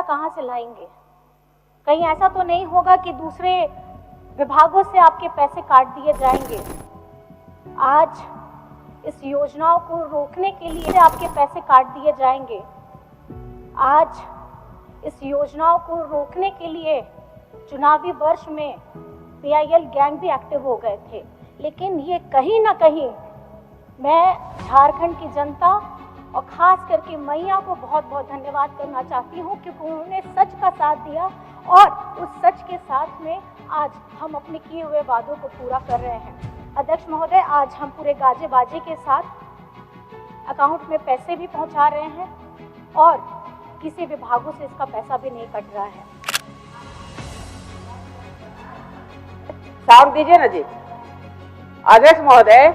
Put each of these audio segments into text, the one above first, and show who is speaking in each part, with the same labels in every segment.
Speaker 1: कहाँ से लाएंगे? कहीं ऐसा तो नहीं होगा कि दूसरे विभागों से आपके पैसे काट दिए जाएंगे? आज इस योजनाओं को रोकने के लिए आपके पैसे काट दिए जाएंगे। आज इस योजनाओं को रोकने के लिए चुनावी वर्ष में PIL गैंग भी एक्टिव हो गए थे। लेकिन ये कहीं ना कहीं मैं झारखंड की जनता और खास करके मैया को बहुत बहुत धन्यवाद करना चाहती हूँ, क्योंकि उन्होंने सच का साथ दिया और उस सच के साथ में आज हम अपने किए हुए वादों को पूरा कर रहे हैं। अध्यक्ष महोदय, आज हम पूरे गाजे बाजे के साथ अकाउंट में पैसे भी पहुंचा रहे हैं और किसी विभागों से इसका पैसा भी नहीं कट रहा है।
Speaker 2: साउंड दीजिए ना जी। अध्यक्ष महोदय,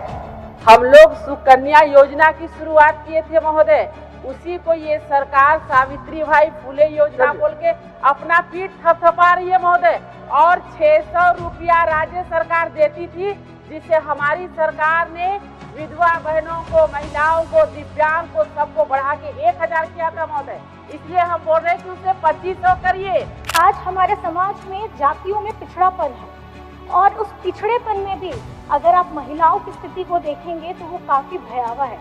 Speaker 2: हम लोग सुकन्या योजना की शुरुआत किए थे महोदय, उसी को ये सरकार सावित्री भाई फुले योजना बोल के अपना पीठ थपथपा रही है महोदय। और 600 रुपया राज्य सरकार देती थी, जिसे हमारी सरकार ने विधवा बहनों को, महिलाओं को, दिव्यांग को, सबको बढ़ा के 1000 किया था महोदय। इसलिए हम बोल रहे हैं कि उसे 2500 करिए।
Speaker 1: आज हमारे समाज में जातियों में पिछड़ापन है और उस पिछड़ेपन में भी अगर आप महिलाओं की स्थिति को देखेंगे तो वो काफी भयावह है।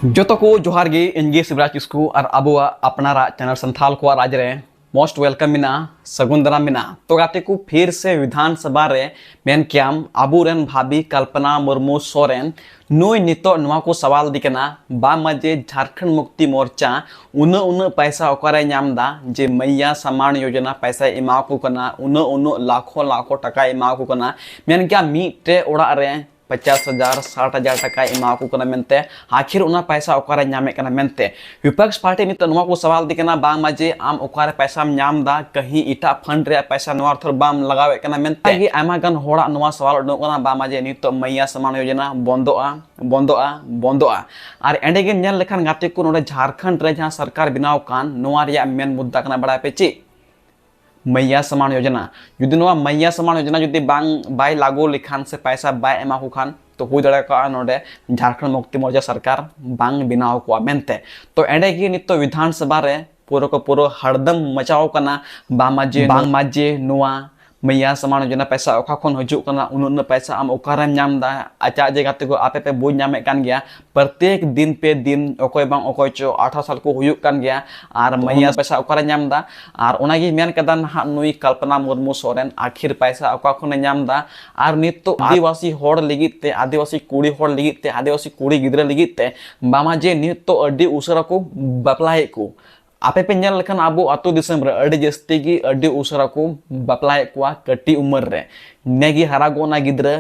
Speaker 3: जो को जोहार गे इनगे शिवराज किस्कू और अबुआ अपनारा चैनल संथाल को राज रे मोस्ट वेलकम मिना सगुन दाराम मिना। तो गाते को फिर से विधानसभा रे मेन क्याम आबुरेन भाभी कल्पना मुर्मू सोरेन नुई नितो नुआ को सवाल दिकना बा मजे झारखंड मुक्ति मोर्चा उन पैसा ओकरे नामदा जे मैया सम्मान योजना पैसा इमा को कना उन लाखों लाखों टका इमा को कना मेन क्या मीटे ओड़ा रे 50,000 60,000 टका इमा को कना मेनते आखिर उना पैसा ओकरे नामे कना मेनते विपक्ष पार्टी नितो नुआ को सवाल दिकना बा मजे आम ओकरे पैसा नामदा कहीं इटा फंड रे पैसा नुआ थर बाम लगावे कना मेनते कि आमा गन होड़ा नुआ सवाल उडो कना बा मजे नितो मैया सम्मान योजना बंदोआ और एंडेगे नेल लेखान गाते को नोडे झारखंड रे जहां सरकार बनाव कान नुआ रिया मेन मुद्दा कना बड़ा पे ची मैया सम्मान योजना जुदी नुआ मैया सम्मान योजना जुदी बांग बाय लागू लिखान से पैसा बाय एमा को खान तो हुई दड़ा का नोडे झारखंड मुक्ति मोर्चा सरकार बांग बनाव को मेनते तो एंडेगे नितो विधानसभा रे पूरो को पूरो हरदम मचाओ कना बांग माजे नुआ मैया सम्मान योजना पैसा ओखा खन हजु कना उन पैसा आम ओकारे नामदा आचा जगह ते को आपे पे बुझ नामे कान गया प्रत्येक दिन पे दिन ओकोय बांग ओकोय चो 18 साल को हुयु कान गया और मैया पैसा ओकारे नामदा और ओनागी मेन कदान हा नुई कल्पना मुर्मू सोरेन आखिर पैसा ओका खन नामदा और नितो आदिवासी होड़ लिगित ते आदिवासी कुड़ी होड़ लिगित ते आदिवासी कुड़ी गिद्रा लिगित ते बामा जे नितो अड्डी उसरा को बपलाए को आपे पे नेल लेखान आबो अतो दिसम रे अड्डी जस्ती की अड्डी उसरा को बपलाए कुआ कटी उम्र रे नेगी हरा गोना गिद्रा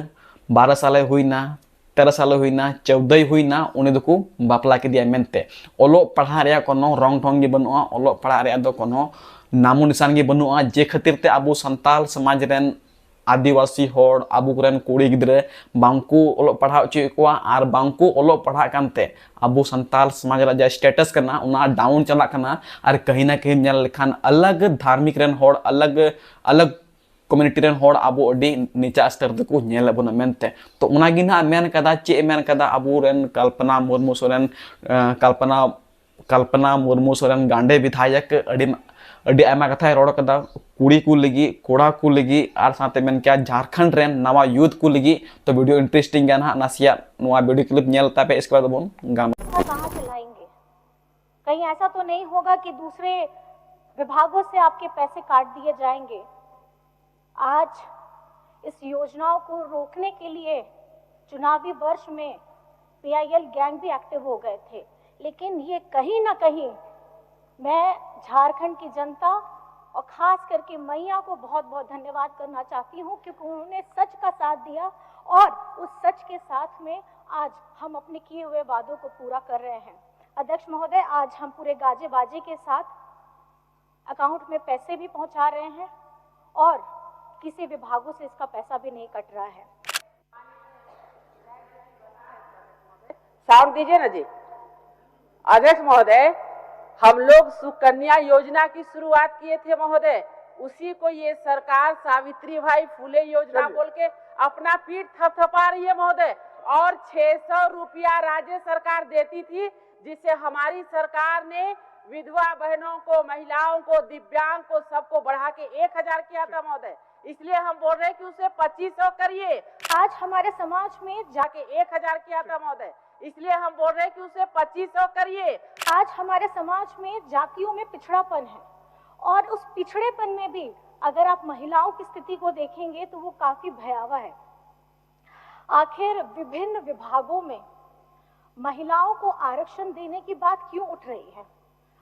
Speaker 3: 12 साल हुईना 13 साल हुईना 14 हुईना उनी दको बपला के दिया मेनते ओलो पढ़ा रे कोनो रंग ठोंग गे बनुआ ओलो पढ़ा रे दो कोनो नामो निशान गे बनुआ जे खातिर ते आबो संताल समाज रेन आदिवासी होड़ आबू कुरेन कुड़ी गिद्रे बांकू ओलो पढ़ा चे कोआ और बांकू ओलो पढ़ा कानते आबू संताल समाज रा स्टेटस करना उना डाउन चला करना और कहीं ना कहीं नेल लेखान अलग धार्मिक रेन होड़ अलग अलग कम्युनिटी रेन होड़ आबू अडी नीचा स्तर दको नेल बना मेनते तो उनागी ना मेन कदा चे मेन कदा आबू रेन कल्पना मुर्मू सोरेन कल्पना मुर्मू सोरेन गांडे विधायक अडी आमा कथा रोड कदा कुड़ी को लगी कोड़ा को लगी और साथे मेन क्या झारखंड रेन नवा यूथ को लगी तो वीडियो इंटरेस्टिंग गया ना नासिया नवा वीडियो क्लिप नेलता पे इसके बाद बोन गाम
Speaker 1: कहां से लाएंगे? कहीं ऐसा तो नहीं होगा कि दूसरे विभागों से आपके पैसे काट दिए जाएंगे? आज इस योजनाओं को रोकने के लिए चुनावी वर्ष में PIL गैंग भी एक्टिव हो गए थे। लेकिन ये कहीं ना कहीं मैं झारखंड की जनता और खास करके मैया को बहुत बहुत धन्यवाद करना चाहती हूँ, क्योंकि उन्होंने सच का साथ दिया और उस सच के साथ में आज हम अपने किए हुए वादों को पूरा कर रहे हैं। अध्यक्ष महोदय, आज हम पूरे गाजे बाजे के साथ अकाउंट में पैसे भी पहुंचा रहे हैं और किसी विभागों से इसका पैसा भी नहीं कट रहा है।
Speaker 2: साउंड दीजिए ना जी। अध्यक्ष महोदय, हम लोग सुकन्या योजना की शुरुआत किए थे महोदय, उसी को ये सरकार सावित्री भाई फुले योजना बोल के अपना पीठ थपथपा रही है महोदय। और 600 रुपया राज्य सरकार देती थी, जिसे हमारी सरकार ने विधवा बहनों को, महिलाओं को, दिव्यांग को, सबको बढ़ा के 1000 किया था महोदय। इसलिए हम बोल रहे हैं कि उसे 2500 करिए।
Speaker 1: आज हमारे समाज में
Speaker 2: जाके 1000 किया था महोदय, इसलिए हम बोल रहे हैं कि उसे 2500 करिए।
Speaker 1: आज हमारे समाज में जातियों में पिछड़ापन है और उस पिछड़ेपन में भी अगर आप महिलाओं की स्थिति को देखेंगे तो वो काफी भयावह है। आखिर विभिन्न विभागों में महिलाओं को आरक्षण देने की बात क्यों उठ रही है?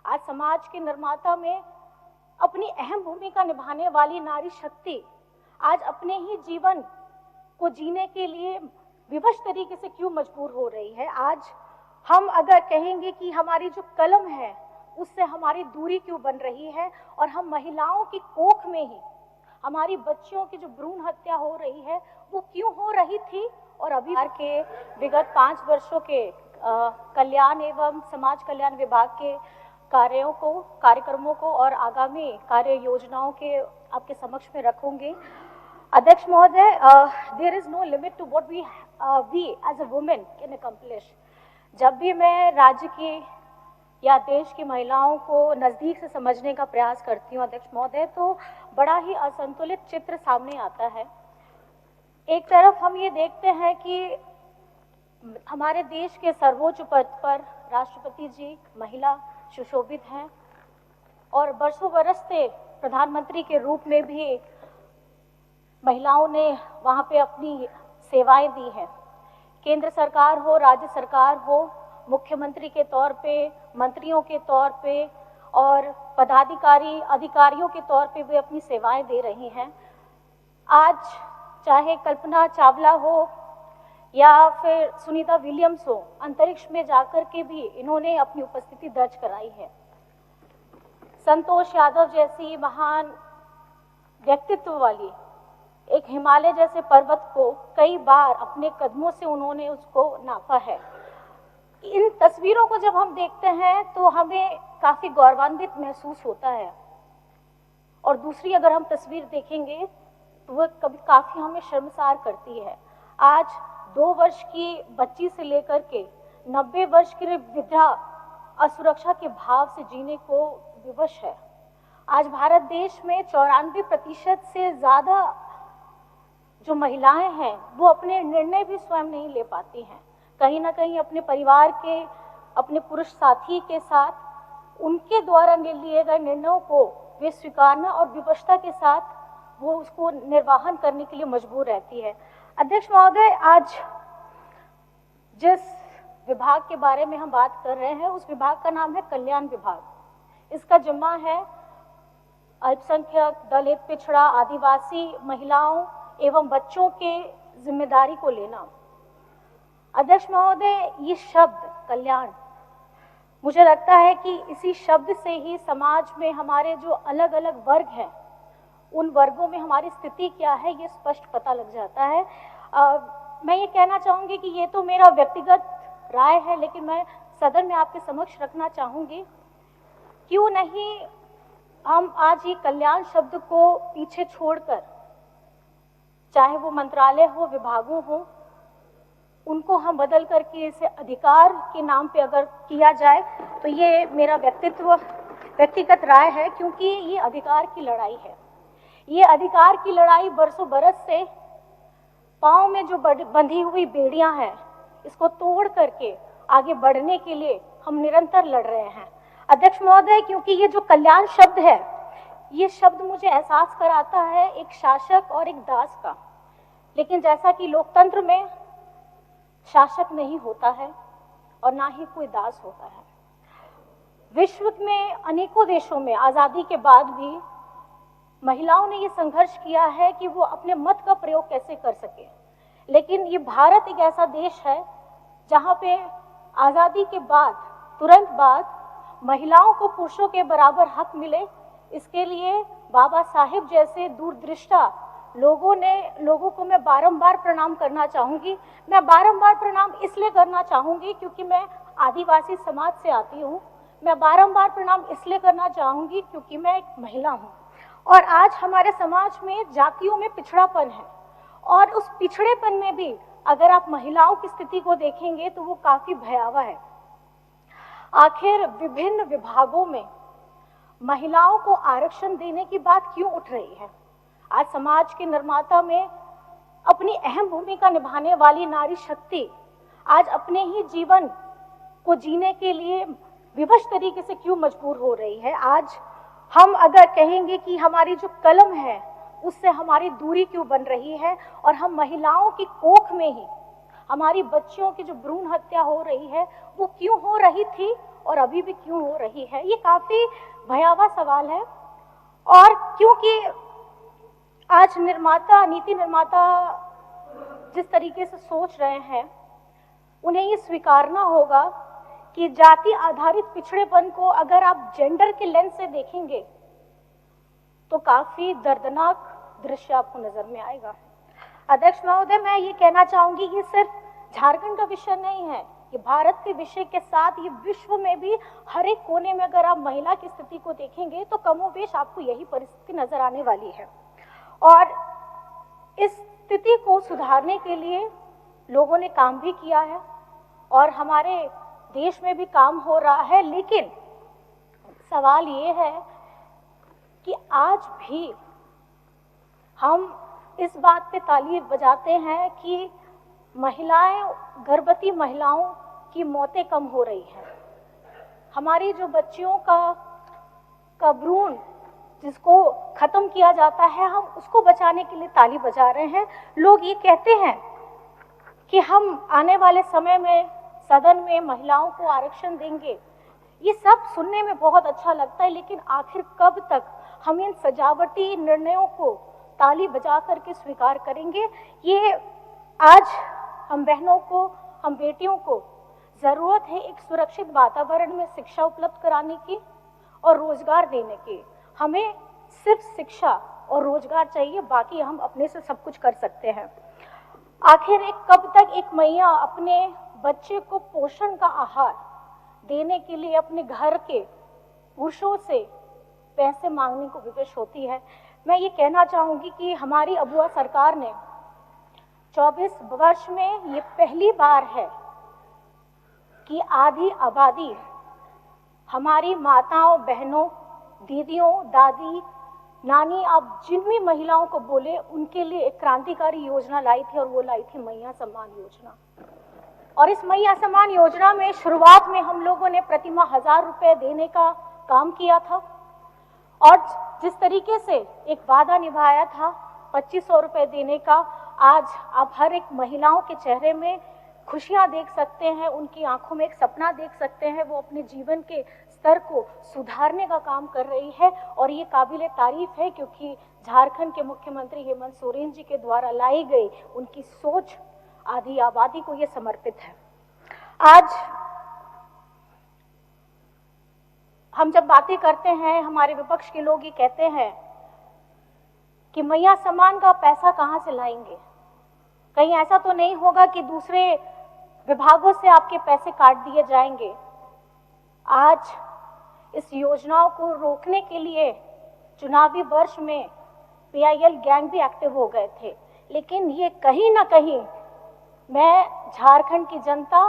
Speaker 1: आज समाज के निर्माता में अपनी अहम भूमिका निभाने वाली नारी शक्ति आज अपने ही जीवन को जीने के लिए विवश तरीके से क्यों मजबूर हो रही है? आज हम अगर कहेंगे कि हमारी जो कलम है उससे हमारी दूरी क्यों बन रही है और हम महिलाओं की कोख में ही हमारी बच्चियों की जो भ्रूण हत्या हो रही है वो क्यों हो रही थी? और अभी के विगत 5 वर्षों के कल्याण एवं समाज कल्याण विभाग के कार्यक्रमों को और आगामी कार्य योजनाओं के आपके समक्ष में रखूंगी। अध्यक्ष महोदय, there is no limit to what we as a women can accomplish. जब भी मैं राज्य की या देश की महिलाओं को नज़दीक से समझने का प्रयास करती हूँ अध्यक्ष महोदय, तो बड़ा ही असंतुलित चित्र सामने आता है। एक तरफ हम ये देखते हैं कि हमारे देश के सर्वोच्च पद पर राष्ट्रपति जी महिला सुशोभित हैं और बरसों बरस से प्रधानमंत्री के रूप में भी महिलाओं ने वहाँ पे अपनी सेवाएं दी हैं। केंद्र सरकार हो, राज्य सरकार हो, मुख्यमंत्री के तौर पे, मंत्रियों के तौर पे और पदाधिकारी अधिकारियों के तौर पे वे अपनी सेवाएं दे रही हैं। आज चाहे कल्पना चावला हो या फिर सुनीता विलियम्स हो, अंतरिक्ष में जाकर के भी इन्होंने अपनी उपस्थिति दर्ज कराई है। संतोष यादव जैसी महान व्यक्तित्व वाली एक हिमालय जैसे पर्वत को कई बार अपने कदमों से उन्होंने उसको नापा है। इन तस्वीरों को जब हम देखते हैं तो हमें काफी गौरवान्वित महसूस होता है और दूसरी अगर हम तस्वीर देखेंगे तो वह कभी काफी हमें शर्मसार करती है। आज 2 वर्ष की बच्ची से लेकर के 90 वर्ष की वृद्धा असुरक्षा के भाव से जीने को विवश है। आज भारत देश में 94% से ज्यादा जो महिलाएं हैं वो अपने निर्णय भी स्वयं नहीं ले पाती हैं। कहीं ना कहीं अपने परिवार के, अपने पुरुष साथी के साथ उनके द्वारा लिए गए निर्णयों को वे स्वीकारना और विवशता के साथ वो उसको निर्वाहन करने के लिए मजबूर रहती है। अध्यक्ष महोदय, आज जिस विभाग के बारे में हम बात कर रहे हैं उस विभाग का नाम है कल्याण विभाग। इसका जिम्मा है अल्पसंख्यक, दलित, पिछड़ा, आदिवासी महिलाओं एवं बच्चों के जिम्मेदारी को लेना। अध्यक्ष महोदय, ये शब्द कल्याण, मुझे लगता है कि इसी शब्द से ही समाज में हमारे जो अलग अलग वर्ग हैं उन वर्गों में हमारी स्थिति क्या है ये स्पष्ट पता लग जाता है। मैं ये कहना चाहूँगी कि ये तो मेरा व्यक्तिगत राय है, लेकिन मैं सदन में आपके समक्ष रखना चाहूँगी, क्यों नहीं हम आज ये कल्याण शब्द को पीछे छोड़कर, चाहे वो मंत्रालय हो, विभागों हो, उनको हम बदल करके इसे अधिकार के नाम पे अगर किया जाए तो ये मेरा व्यक्तिगत राय है, क्योंकि ये अधिकार की लड़ाई है। ये अधिकार की लड़ाई बरसों बरस से पाँव में जो बंधी हुई बेड़ियां हैं इसको तोड़ करके आगे बढ़ने के लिए हम निरंतर लड़ रहे हैं। अध्यक्ष महोदय, क्योंकि ये जो कल्याण शब्द है ये शब्द मुझे एहसास कराता है एक शासक और एक दास का, लेकिन जैसा कि लोकतंत्र में शासक नहीं होता है और ना ही कोई दास होता है। विश्व में अनेकों देशों में आज़ादी के बाद भी महिलाओं ने ये संघर्ष किया है कि वो अपने मत का प्रयोग कैसे कर सके, लेकिन ये भारत एक ऐसा देश है जहाँ पे आज़ादी के बाद तुरंत बाद महिलाओं को पुरुषों के बराबर हक मिले। इसके लिए बाबा साहेब जैसे दूरदृष्टा लोगों को मैं बारंबार प्रणाम करना चाहूँगी। मैं बारंबार प्रणाम इसलिए करना चाहूँगी क्योंकि मैं आदिवासी समाज से आती हूँ। मैं बारंबार प्रणाम इसलिए करना चाहूँगी क्योंकि मैं एक महिला हूँ। और आज हमारे समाज में जातियों में पिछड़ापन है और उस पिछड़ेपन में भी अगर आप महिलाओं की स्थिति को देखेंगे तो वो काफ़ी भयावह है। आखिर विभिन्न विभागों में महिलाओं को आरक्षण देने की बात क्यों उठ रही है? आज समाज के निर्माता में अपनी अहम भूमिका निभाने वाली नारी शक्ति आज अपने ही जीवन को जीने के लिए विवश तरीके से क्यों मजबूर हो रही है? आज हम अगर कहेंगे कि हमारी जो कलम है उससे हमारी दूरी क्यों बन रही है, और हम महिलाओं की कोख में ही हमारी बच्चियों की जो भ्रूण हत्या हो रही है वो क्यों हो रही थी और अभी भी क्यों हो रही है? ये काफी भयावह सवाल है। और क्योंकि आज नीति निर्माता जिस तरीके से सोच रहे हैं, उन्हें ये स्वीकारना होगा कि जाति आधारित पिछड़ेपन को अगर आप जेंडर के लेंस से देखेंगे तो काफी दर्दनाक दृश्य आपको नजर में आएगा। अध्यक्ष महोदय, मैं ये कहना चाहूंगी, ये सिर्फ झारखंड का विषय नहीं है, ये भारत के विषय के साथ ये विश्व में भी हर एक कोने में अगर आप महिला की स्थिति को देखेंगे तो कमोबेश आपको यही परिस्थिति नजर आने वाली है। और इस स्थिति को सुधारने के लिए लोगों ने काम भी किया है और हमारे देश में भी काम हो रहा है, लेकिन सवाल ये है कि आज भी हम इस बात पे ताली बजाते हैं कि गर्भवती महिलाओं की मौतें कम हो रही हैं। हमारी जो बच्चियों का भ्रूण जिसको खत्म किया जाता है, हम उसको बचाने के लिए ताली बजा रहे हैं। लोग ये कहते हैं कि हम आने वाले समय में सदन में महिलाओं को आरक्षण देंगे। ये सब सुनने में बहुत अच्छा लगता है, लेकिन आखिर कब तक हम इन सजावटी निर्णयों को ताली बजा करके स्वीकार करेंगे? ये आज हम बहनों को, हम बेटियों को जरूरत है एक सुरक्षित वातावरण में शिक्षा उपलब्ध कराने की और रोजगार देने की। हमें सिर्फ शिक्षा और रोजगार चाहिए, बाकी हम अपने से सब कुछ कर सकते हैं। आखिर कब तक एक मैया अपने बच्चे को पोषण का आहार देने के लिए अपने घर के पुरुषों से पैसे मांगने को विवश होती है? मैं ये कहना चाहूंगी कि हमारी अबुआ सरकार ने 24 वर्ष में ये पहली बार है कि आधी आबादी हमारी माताओं, बहनों, दीदियों, दादी, नानी, आप जिन भी महिलाओं को बोले, उनके लिए एक क्रांतिकारी योजना लाई थी और वो लाई थी मैया सम्मान योजना। और इस मैया सम्मान योजना में शुरुआत में हम लोगों ने प्रतिमाह 1000 रुपए देने का काम किया था और जिस तरीके से एक वादा निभाया था 2500 रुपए देने का, आज आप हर एक महिलाओं के चेहरे में खुशियां देख सकते हैं, उनकी आंखों में एक सपना देख सकते हैं। वो अपने जीवन के स्तर को सुधारने का काम कर रही है और ये काबिले तारीफ है, क्योंकि झारखंड के मुख्यमंत्री हेमंत सोरेन जी के द्वारा लाई गई उनकी सोच आधी आबादी को ये समर्पित है। आज हम जब बातें करते हैं, हमारे विपक्ष के लोग ये कहते हैं कि मैया सम्मान का पैसा कहां से लाएंगे? कहीं ऐसा तो नहीं होगा कि दूसरे विभागों से आपके पैसे काट दिए जाएंगे? आज इस योजनाओं को रोकने के लिए चुनावी वर्ष में PIL गैंग भी एक्टिव हो गए थे, लेकिन ये कहीं ना कहीं मैं झारखंड की जनता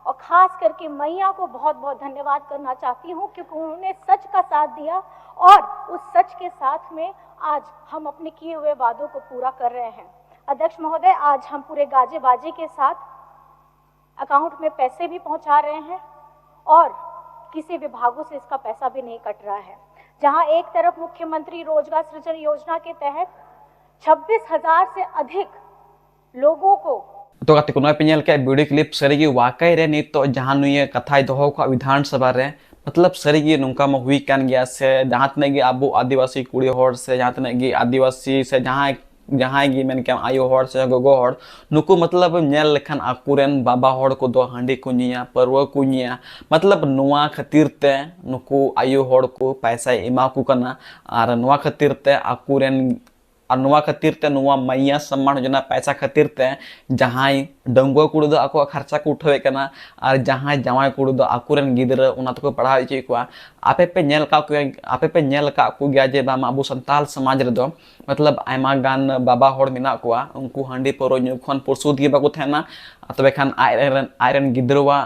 Speaker 1: और खास करके मैया को बहुत बहुत धन्यवाद करना चाहती हूँ, क्योंकि उन्होंने सच का साथ दिया और उस सच के साथ में आज हम अपने किए हुए वादों को पूरा कर रहे हैं। अध्यक्ष महोदय, आज हम पूरे गाजे बाजे के साथ अकाउंट में पैसे भी पहुंचा रहे हैं और किसी विभागों से इसका पैसा भी नहीं कट रहा है। जहां एक तरफ मुख्यमंत्री रोजगार सृजन योजना के तहत 26,000 से अधिक लोगों को
Speaker 3: तो गाते को पे नेल के वीडियो क्लिप सरीगी वाकई रे नित तो जहां नुये कथाय दोहो को विधानसभा रे मतलब सरीगी नुका म हुई कान गया से जहां तने गे आबो आदिवासी कुड़ी होड़ से जहां तने गे आदिवासी से जहां गी मेन के आयो होड़ से गोगो होड़ नुकु मतलब नेल लेखन आकुरेन बाबा होड़ को दो हांडी कुनिया परवा कुनिया मतलब नुआ खातिर ते नुकु आयो होड़ को पैसा एमा को कना और नुआ खातिर ते आकुरेन और नुआ खातिर ते नुआ मैया सम्मान योजना पैसा खातिर ते जहां डंगुआ कुड़ी दो आको खर्चा को उठावे कना और जहां जवाई कुड़ी दो आकुरेन गिदरा उना तो को पढ़ाई ची को आपे पे नेल का को गया जे बाम अबु संताल समाज रे दो मतलब आयमा गान बाबा होड़ मिना को उनको हांडी परो न्यू खन परसुद गे बाको थेना तबे खान आयरन गिदरवा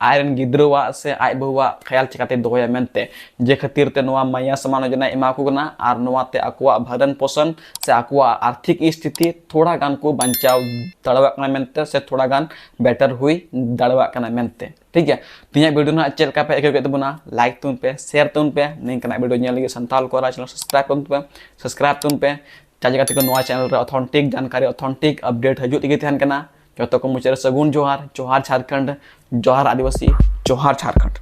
Speaker 3: आयरन गिद्रवा से आय बहुआ ख्याल चिकाते दोया मेनते जे खातिर ते नोआ मैया समान योजना एमा को गना आर नोआ ते आकुआ भरण पोषण से आकुआ आर्थिक स्थिति थोड़ा गान को बचाव दड़वा कना मेनते से थोड़ा गान बेटर हुई दड़वा कना मेनते ठीक है। तिया वीडियो ना चेल का पे एक के तबना लाइक तुन पे शेयर तुन पे नहीं कना वीडियो नेल लगे संताल को चैनल सब्सक्राइब तुन पे चाहे जगह को नोआ चैनल रे ऑथेंटिक जानकारी ऑथेंटिक अपडेट हजू तगे तहन कना जो तो को मुचर सगुन जोहार जोहार झारखंड जोहार आदिवासी जोहार झारखंड।